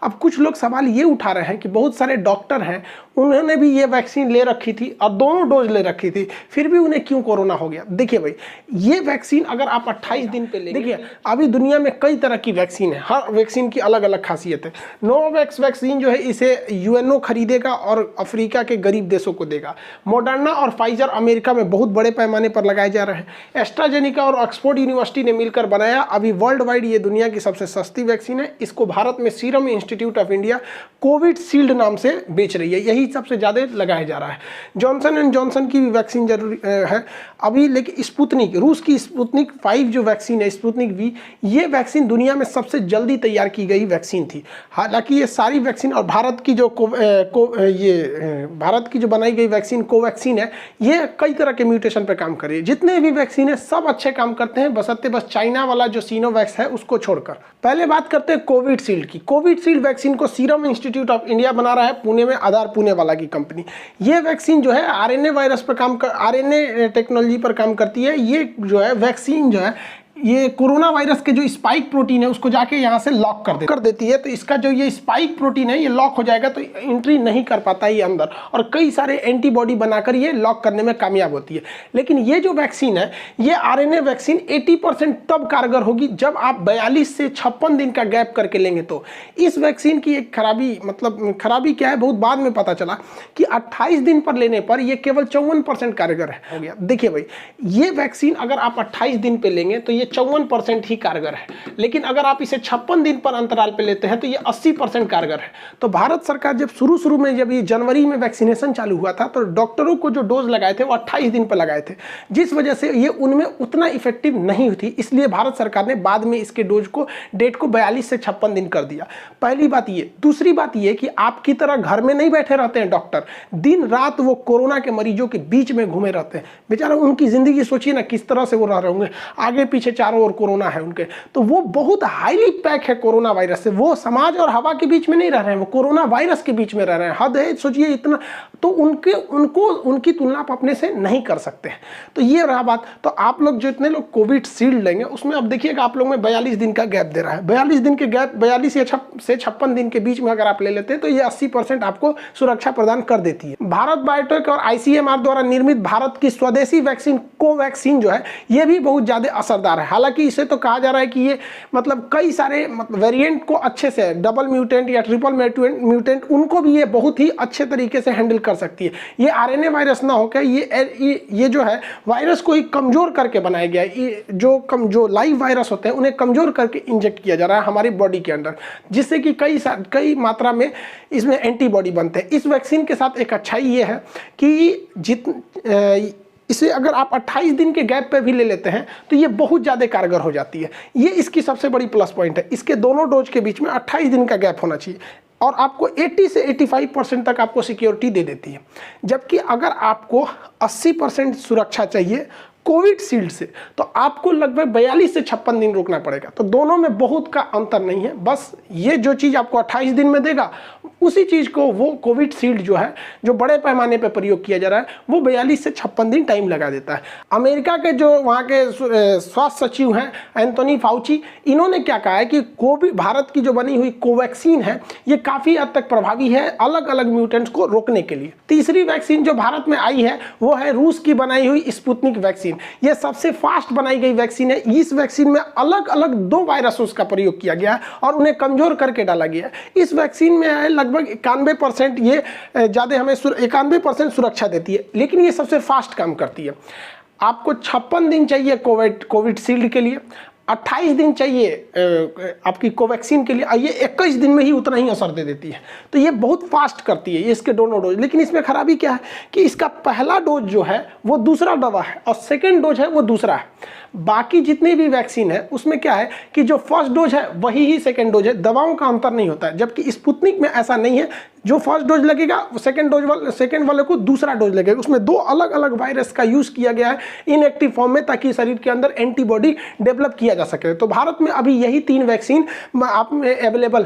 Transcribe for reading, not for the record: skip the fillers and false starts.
अब कुछ लोग सवाल ये उठा रहे हैं कि बहुत सारे डॉक्टर हैं, उन्होंने भी ये वैक्सीन ले रखी थी और दोनों डोज ले रखी थी, फिर भी उन्हें क्यों कोरोना हो गया। देखिए भाई, ये वैक्सीन अगर आप 28 दिन पे लेंगे, देखिए अभी दुनिया में कई तरह की वैक्सीन है, हर वैक्सीन की अलग अलग खासियत है। नोवैक्स वैक्सीन जो है इसे यूएनओ खरीदेगा और अफ्रीका के गरीब देशों को देगा। मॉडर्ना और फाइजर अमेरिका में बहुत बड़े पैमाने पर लगाए जा रहे हैं। एस्ट्राजेनिका और ऑक्सफोर्ड यूनिवर्सिटी ने मिलकर बनाया। अभी वर्ल्ड वाइड ये दुनिया की सबसे सस्ती वैक्सीन है। इसको भारत में serum institute of India Covishield नाम से बेच रही है, यही सबसे ज़्यादा लगाया जा रहा है। जॉनसन एंड जॉनसन की भी वैक्सीन जरूरी है अभी, लेकिन स्पुतनिक, रूस की स्पुतनिक 5 जो वैक्सीन है, स्पुतनिक वी, ये वैक्सीन दुनिया में सबसे जल्दी तैयार की गई वैक्सीन थी। हालांकि ये सारी वैक्सीन और भारत की जो भारत की जो बनाई गई वैक्सीन कोवैक्सीन है, ये कई तरह के म्यूटेशन पे काम कर रही है। जितने भी वैक्सीन है सब अच्छे काम करते हैं, बशर्ते बस चाइना वाला जो सिनोवैक्स है उसको छोड़कर। पहले बात करते हैं कोविशील्ड की। कोविशील्ड वैक्सीन को सीरम इंस्टीट्यूट ऑफ इंडिया बना रहा है, पुणे में, आधार पुणे वाला की कंपनी। ये वैक्सीन जो है आरएनए वायरस पर आरएनए टेक्नोलॉजी पर काम करती है। ये जो है वैक्सीन जो है ये कोरोना वायरस के जो स्पाइक प्रोटीन है उसको जाके यहाँ से लॉक कर देती है। तो इसका जो ये स्पाइक प्रोटीन है ये लॉक हो जाएगा, तो एंट्री नहीं कर पाता ये अंदर, और कई सारे एंटीबॉडी बनाकर ये लॉक करने में कामयाब होती है। लेकिन ये जो वैक्सीन है, ये आरएनए वैक्सीन 80% तब कारगर होगी जब आप 42 से 56 दिन का गैप करके लेंगे। तो इस वैक्सीन की एक खराबी, मतलब खराबी क्या है, बहुत बाद में पता चला कि 28 दिन पर लेने पर ये केवल 54% कारगर हो गया। देखिए भाई, ये वैक्सीन अगर आप 28 दिन पे लेंगे तो ये 54% ही कारगर है, लेकिन अगर आप इसे 56 दिन पर अंतराल पे लेते हैं तो ये 80% कारगर है। तो भारत सरकार जब शुरू में, जब ये जनवरी में वैक्सीनेशन चालू हुआ था, तो डॉक्टरों को जो डोज लगाए थे वो 28 दिन पर लगाए थे, जिस वजह से ये उनमें उतना इफेक्टिव नहीं थी। इसलिए भारत सरकार ने बाद में इसके डोज को, डेट को 42 से 56 दिन कर दिया। पहली बात ये। दूसरी बात ये कि आपकी तरह घर में नहीं बैठे रहते हैं डॉक्टर, दिन रात वो कोरोना के मरीजों के बीच में घूमे रहते हैं। बेचारा उनकी जिंदगी सोचिए ना किस तरह से वो रह रहे होंगे, आगे पीछे चारों ओर कोरोना है उनके, तो वो बहुत हाईली पैक है कोरोना वायरस से। वो समाज और हवा के बीच में नहीं रह रहे हैं, वो कोरोना वायरस के बीच में रह रहे हैं। हद है, सोचिए इतना। तो उनकी तुलना आप अपने से नहीं कर सकते हैं। तो ये रहा बात। तो आप लोग जो इतने लोग कोविशील्ड लेंगे उसमें अब देखिएगा आप लोग में 42 दिन का गैप दे रहा है। 42 दिन के गैप, 42 से 56 दिन के बीच में अगर आप ले लेते हैं तो ये 80% आपको सुरक्षा प्रदान कर देती है। भारत बायोटेक और आईसीएमआर द्वारा निर्मित भारत की स्वदेशी वैक्सीन कोवैक्सीन जो है ये भी बहुत ज्यादा असरदार है। हालांकि इसे तो कहा जा रहा है कि ये मतलब कई सारे वेरिएंट को अच्छे से, डबल म्यूटेंट या ट्रिपल म्यूटेंट, उनको भी ये बहुत ही अच्छे तरीके से हैंडल कर सकती है। ये आरएनए वायरस ना होकर ये जो है वायरस को ही कमजोर करके बनाया गया है। ये जो लाइव वायरस होते हैं उन्हें कमजोर करके इंजेक्ट किया जा रहा है हमारी बॉडी के अंदर, जिससे कि कई मात्रा में इसमें एंटीबॉडी बनते हैं। इस वैक्सीन के साथ एक अच्छाई ये है कि इसे अगर आप 28 दिन के गैप पे भी ले लेते हैं तो ये बहुत ज़्यादा कारगर हो जाती है। ये इसकी सबसे बड़ी प्लस पॉइंट है। इसके दोनों डोज के बीच में 28 दिन का गैप होना चाहिए और आपको 80 से 85% तक आपको सिक्योरिटी दे देती है। जबकि अगर आपको 80% सुरक्षा चाहिए कोविशील्ड से तो आपको लगभग 42 से 56 दिन रुकना पड़ेगा। तो दोनों में बहुत का अंतर नहीं है, बस ये जो चीज़ आपको 28 दिन में देगा उसी चीज़ को वो कोविशील्ड जो है, जो बड़े पैमाने पर प्रयोग किया जा रहा है, वो 42 से 56 दिन टाइम लगा देता है। अमेरिका के जो वहाँ के स्वास्थ्य सचिव हैं एंथोनी फाउची, इन्होंने क्या कहा है कि भारत की जो बनी हुई कोवैक्सीन है ये काफ़ी हद तक प्रभावी है अलग अलग म्यूटेंट्स को रोकने के लिए। तीसरी वैक्सीन जो भारत में आई है वो है रूस की बनाई हुई स्पुतनिक वैक्सीन। ये सबसे फास्ट बनाई गई वैक्सीन है। इस वैक्सीन में अलग अलग 2 वायरसों का प्रयोग किया गया है और उन्हें कमजोर करके डाला गया है। इस वैक्सीन में है लगभग 91%, ये ज़्यादा हमें 91% सुरक्षा देती है, लेकिन ये सबसे फास्ट काम करती है। आपको 56 दिन चाहिए कोविशील्ड के लिए, 28 दिन चाहिए आपकी कोवैक्सीन के लिए, ये 21 दिन में ही उतना ही असर दे देती है। तो ये बहुत फास्ट करती है, ये इसके दोनों डोज। लेकिन इसमें खराबी क्या है कि इसका पहला डोज जो है वो दूसरा दवा है और सेकेंड डोज है वो दूसरा है। बाकी जितनी भी वैक्सीन है उसमें क्या है कि जो फर्स्ट डोज है वही ही सेकेंड डोज है, दवाओं का अंतर नहीं होता है। जबकि स्पुतनिक में ऐसा नहीं है, जो फर्स्ट डोज लगेगा सेकेंड वाले को दूसरा डोज लगेगा। उसमें 2 अलग अलग वायरस का यूज किया गया है इनएक्टिव फॉर्म में, ताकि शरीर के अंदर एंटीबॉडी डेवलप किया जा सके। तो भारत में अभी यही 3 वैक्सीन आप में अवेलेबल है।